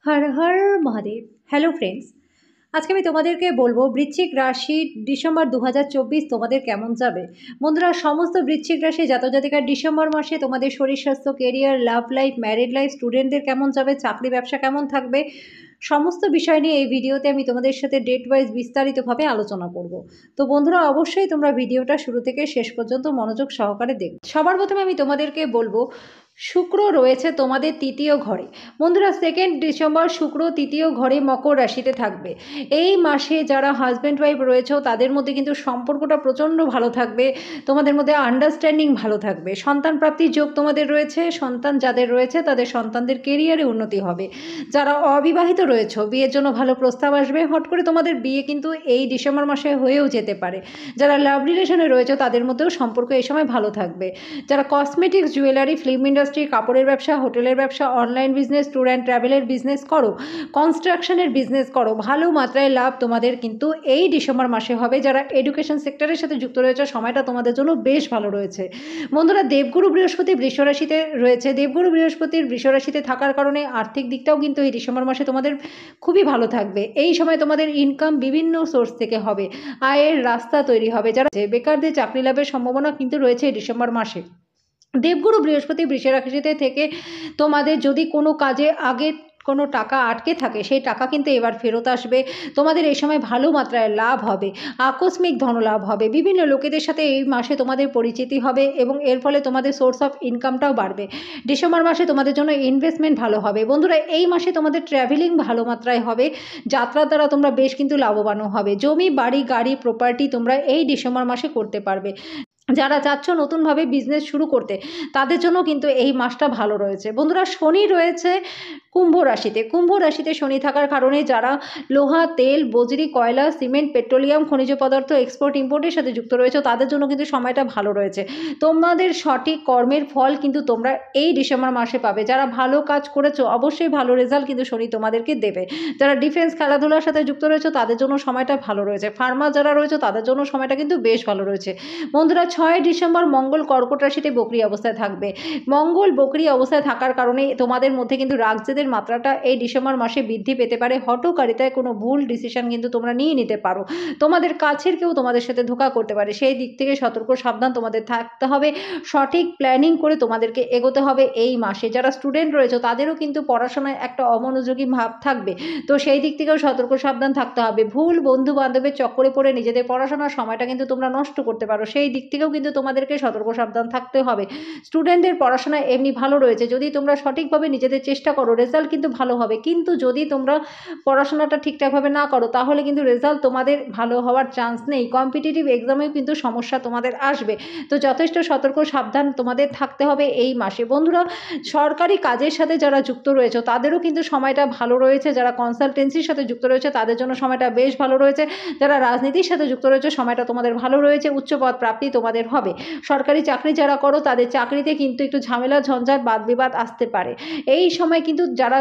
Har Har Mahadev. Hello friends, আজকে আমি তোমাদেরকে বলবো বৃশ্চিক রাশি ডিসেম্বর 2024 তোমাদের কেমন যাবে। বন্ধুরা, সমস্ত বৃশ্চিক রাশি জাতজাতিকার ডিসেম্বর মাসে তোমাদের শরীর স্বাস্থ্য, career, love life, married life, স্টুডেন্টদের কেমন যাবে, চাকরি ব্যবসা কেমন থাকবে, সমস্ত বিষয় নিয়ে এই ভিডিওতে আমি তোমাদের সাথে ডেট ওয়াইজ বিস্তারিতভাবে আলোচনা করব। তো বন্ধুরা, অবশ্যই তোমরা ভিডিওটা শুরু থেকে শেষ পর্যন্ত মনোযোগ সহকারে দেখো। সবার প্রথমে আমি তোমাদেরকে বলবো, শুক্র রয়েছে তোমাদের তৃতীয় ঘরে। বন্ধুরা, 2 ডিসেম্বর শুক্র তৃতীয় ঘরে মকর রাশিতে থাকবে। এই মাসে যারা হাজব্যান্ড ওয়াইফ রয়েছে তাদের মধ্যে কিন্তু সম্পর্কটা প্রচণ্ড ভালো থাকবে, তোমাদের মধ্যে আন্ডারস্ট্যান্ডিং ভালো থাকবে, সন্তান প্রাপ্তির যোগ তোমাদের রয়েছে, সন্তান যাদের রয়েছে তাদের সন্তানদের কেরিয়ারে উন্নতি হবে। যারা অবিবাহিত রয়েছে বিয়ের জন্য ভালো প্রস্তাব আসবে, হট করে তোমাদের বিয়ে কিন্তু এই ডিসেম্বর মাসে হয়েও যেতে পারে। যারা লাভ রিলেশনে রয়েছে তাদের মধ্যেও সম্পর্ক এই সময় ভালো থাকবে। যারা কসমেটিক্স, জুয়েলারি, ফিল্ম ইন্ডাস্ট্রি, কাপড়ের ব্যবসা, হোটেলের ব্যবসা, অনলাইন বিজনেস, ট্যুর অ্যান্ড ট্রাভেলের বিজনেস করো, কনস্ট্রাকশনের বিজনেস করো, ভালো মাত্রায় লাভ তোমাদের কিন্তু এই ডিসেম্বর মাসে হবে। যারা এডুকেশন সেক্টরের সাথে যুক্ত রয়েছে সময়টা তোমাদের জন্য বেশ ভালো রয়েছে। বন্ধুরা, দেবগুরু বৃহস্পতি বৃষ রাশিতে রয়েছে। দেবগুরু বৃহস্পতির বৃষ রাশিতে থাকার কারণে আর্থিক দিকটাও কিন্তু এই ডিসেম্বর মাসে তোমাদের খুবই ভালো থাকবে। এই সময় তোমাদের ইনকাম বিভিন্ন সোর্স থেকে হবে, আয়ের রাস্তা তৈরি হবে। যারা বেকারদের চাকরি লাভের সম্ভাবনা কিন্তু রয়েছে এই ডিসেম্বর মাসে। দেবগুরু বৃহস্পতি বৃষ রাশিতে থেকে তোমাদের যদি কোনো কাজে আগে কোনো টাকা আটকে থাকে সেই টাকা কিন্তু এবার ফেরত আসবে। তোমাদের এই সময় ভালো মাত্রায় লাভ হবে, আকস্মিক ধনলাভ হবে। বিভিন্ন লোকেদের সাথে এই মাসে তোমাদের পরিচিতি হবে এবং এর ফলে তোমাদের সোর্স অফ ইনকামটাও বাড়বে। ডিসেম্বর মাসে তোমাদের জন্য ইনভেস্টমেন্ট ভালো হবে। বন্ধুরা, এই মাসে তোমাদের ট্র্যাভেলিং ভালো মাত্রায় হবে, যাত্রার দ্বারা তোমরা বেশ কিন্তু লাভবানও হবে। জমি, বাড়ি, গাড়ি, প্রপার্টি তোমরা এই ডিসেম্বর মাসে করতে পারবে। যারা চাচ্ছ নতুনভাবে বিজনেস শুরু করতে তাদের জন্য কিন্তু এই মাসটা ভালো রয়েছে। বন্ধুরা, শনি রয়েছে কুম্ভ রাশিতে। কুম্ভ রাশিতে শনি থাকার কারণে যারা লোহা, তেল, বজরি, কয়লা, সিমেন্ট, পেট্রোলিয়াম, খনিজ পদার্থ এক্সপোর্ট ইম্পোর্টের সাথে যুক্ত রয়েছে তাদের জন্য কিন্তু সময়টা ভালো রয়েছে। তোমাদের সঠিক কর্মের ফল কিন্তু তোমরা এই ডিসেম্বর মাসে পাবে। যারা ভালো কাজ করেছো অবশ্যই ভালো রেজাল্ট কিন্তু শনি তোমাদেরকে দেবে। যারা ডিফেন্স, খেলাধুলার সাথে যুক্ত রয়েছে তাদের জন্য সময়টা ভালো রয়েছে। ফার্মার যারা রয়েছে তাদের জন্য সময়টা কিন্তু বেশ ভালো রয়েছে। বন্ধুরা, 6 ডিসেম্বর মঙ্গল কর্কট রাশিতে বকরি অবস্থায় থাকবে। মঙ্গল বকরি অবস্থায় থাকার কারণে তোমাদের মধ্যে কিন্তু রাগজেদের মাত্রাটা এই ডিসেম্বর মাসে বৃদ্ধি পেতে পারে। হঠকারিতায় কোনো ভুল ডিসিশন কিন্তু তোমরা নিয়ে নিতে পারো। তোমাদের কাছের কেউ তোমাদের সাথে ধোঁকা করতে পারে, সেই দিক থেকে সতর্ক সাবধান তোমাদের থাকতে হবে। সঠিক প্ল্যানিং করে তোমাদেরকে এগোতে হবে এই মাসে। যারা স্টুডেন্ট রয়েছে তাদেরও কিন্তু পড়াশোনায় একটা অমনোযোগী ভাব থাকবে, তো সেই দিক থেকেও সতর্ক সাবধান থাকতে হবে। ভুল বন্ধু বান্ধবের চক্করে পড়ে নিজেদের পড়াশোনার সময়টা কিন্তু তোমরা নষ্ট করতে পারো, সেই দিক থেকেও কিন্তু তোমাদেরকে সতর্ক সাবধান থাকতে হবে। স্টুডেন্টদের পড়াশোনা এমনি ভালো রয়েছে, যদি তোমরা সঠিকভাবে নিজেদের চেষ্টা করো রেজাল্ট কিন্তু ভালো হবে। কিন্তু যদি তোমরা পড়াশোনাটা ঠিকঠাকভাবে না করো তাহলে কিন্তু রেজাল্ট তোমাদের ভালো হওয়ার চান্স নেই। কম্পিটিটিভ এক্সামেও কিন্তু সমস্যা তোমাদের আসবে, তো যথেষ্ট সতর্ক সাবধান তোমাদের থাকতে হবে এই মাসে। বন্ধুরা, সরকারি কাজের সাথে যারা যুক্ত রয়েছে তাদেরও কিন্তু সময়টা ভালো রয়েছে। যারা কনসালটেন্সির সাথে যুক্ত রয়েছে তাদের জন্য সময়টা বেশ ভালো রয়েছে। যারা রাজনীতির সাথে যুক্ত রয়েছে সময়টা তোমাদের ভালো রয়েছে, উচ্চ পদ প্রাপ্তি তোমাদের হবে। সরকারি চাকরি যারা করো তাদের চাকরিতে কিন্তু একটু ঝামেলা, ঝঞ্ঝাট, বাদ বিবাদ আসতে পারে। এই সময় কিন্তু যারা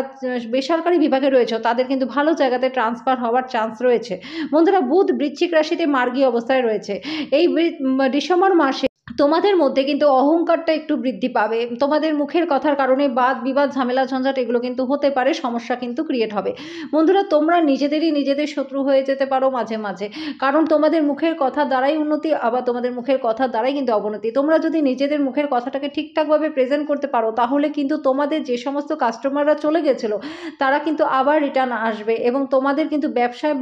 বেসরকারি বিভাগে রয়েছে তাদের কিন্তু ভালো জায়গাতে ট্রান্সফার হওয়ার চান্স রয়েছে। বন্ধুরা, বুধ বৃশ্চিক রাশিতে মার্গী অবস্থায় রয়েছে। এই ডিসেম্বর মাসে তোমাদের মধ্যে কিন্তু অহংকারটা একটু বৃদ্ধি পাবে। তোমাদের মুখের কথার কারণে বাদ বিবাদ, ঝামেলা, ঝঞ্ঝাট এগুলো কিন্তু হতে পারে, সমস্যা কিন্তু ক্রিয়েট হবে। বন্ধুরা, তোমরা নিজেদের শত্রু হয়ে যেতে পারো মাঝে মাঝে, কারণ তোমাদের মুখের কথা দ্বারাই উন্নতি, আবার তোমাদের মুখের কথা দ্বারাই কিন্তু অবনতি। তোমরা যদি নিজেদের মুখের কথাটাকে ঠিকঠাকভাবে প্রেজেন্ট করতে পারো তাহলে কিন্তু তোমাদের যে সমস্ত কাস্টমাররা চলে গেছিলো তারা কিন্তু আবার রিটার্ন আসবে এবং তোমাদের কিন্তু ব্যবসায়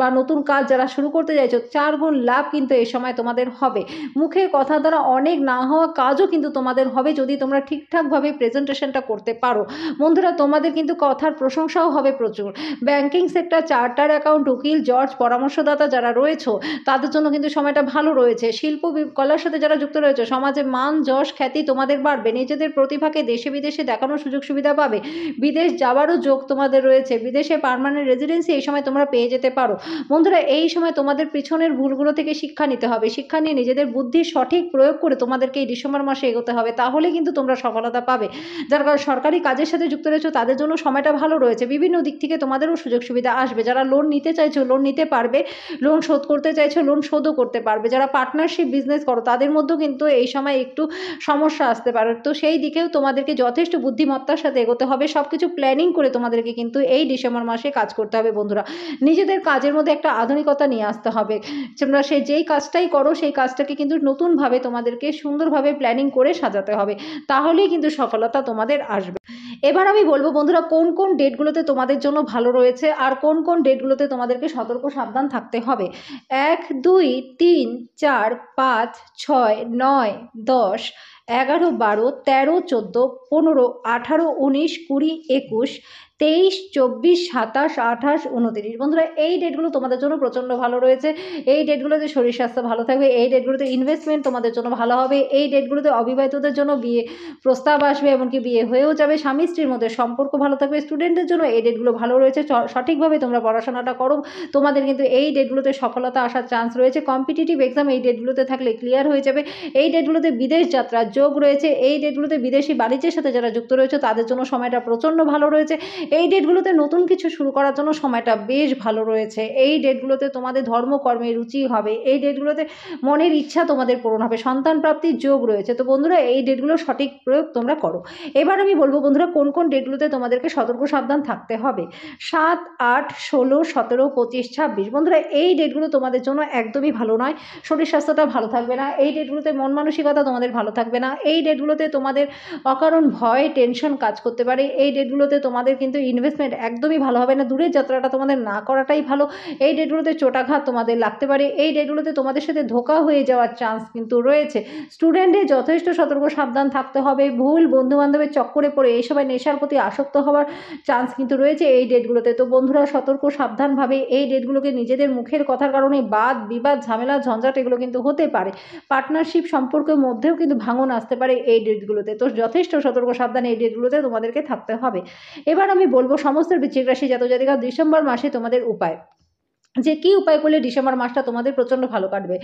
বা নতুন কাজ যারা শুরু করতে চাইছো 4 গুণ লাভ কিন্তু এই সময় তোমাদের হবে। মুখের কথা দ্বারা অনেক না হওয়া কাজও কিন্তু তোমাদের হবে যদি তোমরা ঠিকঠাকভাবে প্রেজেন্টেশনটা করতে পারো। বন্ধুরা, তোমাদের কিন্তু কথার প্রশংসাও হবে প্রচুর। ব্যাংকিং সেক্টর, চার্টার অ্যাকাউন্ট, উকিল, জজ, পরামর্শদাতা যারা রয়েছে তাদের জন্য কিন্তু সময়টা ভালো রয়েছে। শিল্প কলার সাথে যারা যুক্ত রয়েছে সমাজে মান, যশ, খ্যাতি তোমাদের বাড়বে। নিজেদের প্রতিভাকে দেশে বিদেশে দেখানোর সুযোগ সুবিধা পাবে। বিদেশ যাওয়ারও যোগ তোমাদের রয়েছে। বিদেশে পার্মানেন্ট রেজিডেন্সি এই সময় তোমরা পেয়ে যেতে পারো। বন্ধুরা, এই সময় তোমাদের পিছনের ভুলগুলো থেকে শিক্ষা নিতে হবে। শিক্ষা নিয়ে নিজেদের বুদ্ধির সঠিক সঠিক প্রয়োগ করে তোমাদেরকে এই ডিসেম্বর মাসে এগোতে হবে, তাহলে কিন্তু তোমরা সফলতা পাবে। যারা সরকারি কাজের সাথে যুক্ত রয়েছে তাদের জন্য সময়টা ভালো রয়েছে, বিভিন্ন দিক থেকে তোমাদেরও সুযোগ সুবিধা আসবে। যারা লোন নিতে চাইছো লোন নিতে পারবে, লোন শোধ করতে চাইছো লোন শোধও করতে পারবে। যারা পার্টনারশিপ বিজনেস করো তাদের মধ্যেও কিন্তু এই সময় একটু সমস্যা আসতে পারে, তো সেই দিকেও তোমাদেরকে যথেষ্ট বুদ্ধিমত্তার সাথে এগোতে হবে। সব কিছু প্ল্যানিং করে তোমাদেরকে কিন্তু এই ডিসেম্বর মাসে কাজ করতে হবে বন্ধুরা। নিজেদের কাজের মধ্যে একটা আধুনিকতা নিয়ে আসতে হবে। তোমরা যেই কাজটাই করো সেই কাজটাকে কিন্তু নতুনভাবে তোমাদেরকে সুন্দরভাবে প্ল্যানিং করে সাজাতে হবে, তাহলেই কিন্তু সফলতা তোমাদের আসবে। এবার আমি বলবো বন্ধুরা কোন কোন ডেটগুলোতে তোমাদের জন্য ভালো রয়েছে আর কোন কোন ডেটগুলোতে তোমাদেরকে সতর্ক সাবধান থাকতে হবে। 1, 2, 3, 4, 5, 6, 9, 10, 11, 12, 13, 14, 15, 18, 19, 20, 21, 23, 24, 27, 28, 29 বন্ধুরা এই ডেটগুলো তোমাদের জন্য প্রচণ্ড ভালো রয়েছে। এই ডেটগুলোতে শরীর স্বাস্থ্য ভালো থাকবে, এই ডেটগুলোতে ইনভেস্টমেন্ট তোমাদের জন্য ভালো হবে, এই ডেটগুলোতে অবিবাহিতদের জন্য বিয়ে প্রস্তাব আসবে, এমনকি বিয়ে হয়েও যাবে, স্বামী স্ত্রীর মধ্যে সম্পর্ক ভালো থাকবে। স্টুডেন্টদের জন্য এই ডেটগুলো ভালো রয়েছে, সঠিকভাবে তোমরা পড়াশোনাটা করো, তোমাদের কিন্তু এই ডেটগুলোতে সফলতা আসার চান্স রয়েছে। কম্পিটিটিভ এক্সাম এই ডেটগুলোতে থাকলে ক্লিয়ার হয়ে যাবে। এই ডেটগুলোতে বিদেশ যাত্রার যোগ রয়েছে, এই ডেটগুলোতে বিদেশি বাণিজ্যের সাথে যারা যুক্ত রয়েছে তাদের জন্য সময়টা প্রচণ্ড ভালো রয়েছে। এই ডেটগুলোতে নতুন কিছু শুরু করার জন্য সময়টা বেশ ভালো রয়েছে। এই ডেটগুলোতে তোমাদের ধর্মকর্মে রুচি হবে, এই ডেটগুলোতে মনের ইচ্ছা তোমাদের পূরণ হবে, সন্তান প্রাপ্তির যোগ রয়েছে। তো বন্ধুরা এই ডেটগুলো সঠিক প্রয়োগ তোমরা করো। এবার আমি বলবো বন্ধুরা কোন কোন ডেটগুলোতে তোমাদেরকে সতর্ক সাবধান থাকতে হবে। 7, 8, 16, 17, 25, 26 বন্ধুরা এই ডেটগুলো তোমাদের জন্য একদমই ভালো নয়। শরীর স্বাস্থ্যটা ভালো থাকবে না, এই ডেটগুলোতে মন মানসিকতা তোমাদের ভালো থাকবে না, এই ডেটগুলোতে তোমাদের অকারণ ভয় টেনশন কাজ করতে পারে, এই ডেটগুলোতে তোমাদের কিন্তু ইনভেস্টমেন্ট একদমই ভালো হবে না, দূরের যাত্রাটা তোমাদের না করাটাই ভালো। এই ডেটগুলোতে চোটাঘাত তোমাদের লাগতে পারে, এই ডেটগুলোতে তোমাদের সাথে ধোঁকা হয়ে যাওয়ার চান্স কিন্তু রয়েছে। স্টুডেন্টদের যথেষ্ট সতর্ক সাবধান থাকতে হবে, ভুল বন্ধুবান্ধবের চক্করে পড়ে এই সময় নেশার প্রতি আসক্ত হওয়ার চান্স কিন্তু রয়েছে এই ডেটগুলোতে। তো বন্ধুরা সতর্ক সাবধানভাবে এই ডেটগুলোকে নিজেদের মুখের কথার কারণে বাদ বিবাদ ঝামেলা ঝঞ্ঝাট এগুলো কিন্তু হতে পারে, পার্টনারশিপ সম্পর্কের মধ্যেও কিন্তু ভাঙন আসতে পারে এই ডেটগুলোতে। তো যথেষ্ট সতর্ক সাবধান এই ডেটগুলোতে তোমাদেরকে থাকতে হবে। এবার আমি বলবো সমস্ত বৃশ্চিক রাশি জাতক জাতিকা ডিসেম্বর মাসে তোমাদের উপায়, যে কী উপায় করলে ডিসেম্বর মাসটা তোমাদের প্রচণ্ড ভালো কাটবে।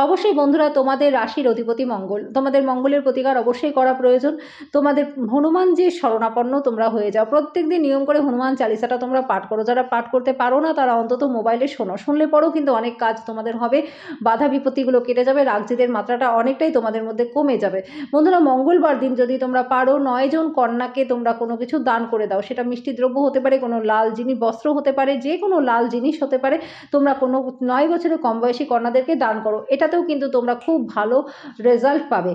অবশ্যই বন্ধুরা তোমাদের রাশির অধিপতি মঙ্গল, তোমাদের মঙ্গলের প্রতিকার অবশ্যই করা প্রয়োজন। তোমাদের হনুমান যে শরণাপন্ন তোমরা হয়ে যাও, প্রত্যেক দিন নিয়ম করে হনুমান চালিসাটা তোমরা পাঠ করো। যারা পাঠ করতে পারো না তারা অন্তত মোবাইলে শোনো, শুনলে পরেও কিন্তু অনেক কাজ তোমাদের হবে, বাধা বিপত্তিগুলো কেটে যাবে, রাগজিদের মাত্রাটা অনেকটাই তোমাদের মধ্যে কমে যাবে। বন্ধুরা মঙ্গলবার দিন যদি তোমরা পারো 9 জন কন্যাকে তোমরা কোনো কিছু দান করে দাও, সেটা মিষ্টি দ্রব্য হতে পারে, কোনো লাল জিনিস বস্ত্র হতে পারে, যে কোনো লাল জিনিস হতে পারে, তোমরা কোনো 9 বছরের কম বয়সী কন্যাদেরকে দান করো, এটাতেও কিন্তু তোমরা খুব ভালো রেজাল্ট পাবে।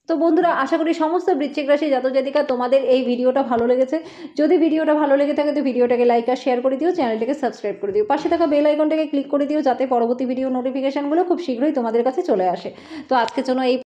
তো বন্ধুরা আশা করি সমস্ত বৃশ্চিক রাশি জাতক জাতিকা তোমাদের এই ভিডিওটা ভালো লেগেছে। যদি ভিডিওটা ভালো লেগে থাকে তো ভিডিওটাকে লাইক আর শেয়ার করে দিও, চ্যানেলটাকে সাবস্ক্রাইব করে দিও, পাশে থাকা বেল আইকনটাকে ক্লিক করে দিও যাতে পরবর্তী ভিডিও নোটিফিকেশানগুলো খুব শীঘ্রই তোমাদের কাছে চলে আসে। তো আজকের জন্য এই